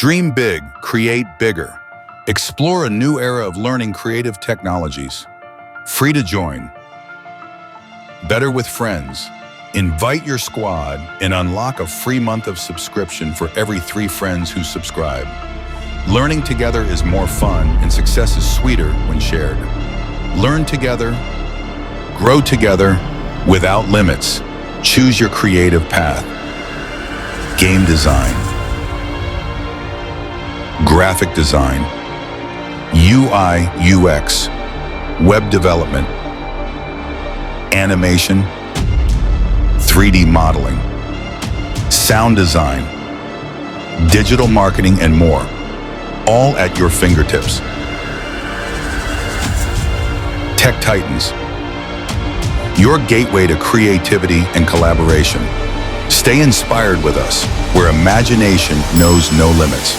Dream big, create bigger. Explore a new era of learning creative technologies. Free to join. Better with friends. Invite your squad and unlock a free month of subscription for every 3 friends who subscribe. Learning together is more fun and success is sweeter when shared. Learn together, grow together, without limits. Choose your creative path. Game design, graphic design, UI, UX, web development, animation, 3D modeling, sound design, digital marketing, and more, all at your fingertips. TechTitans, your gateway to creativity and collaboration. Stay inspired with us, where imagination knows no limits.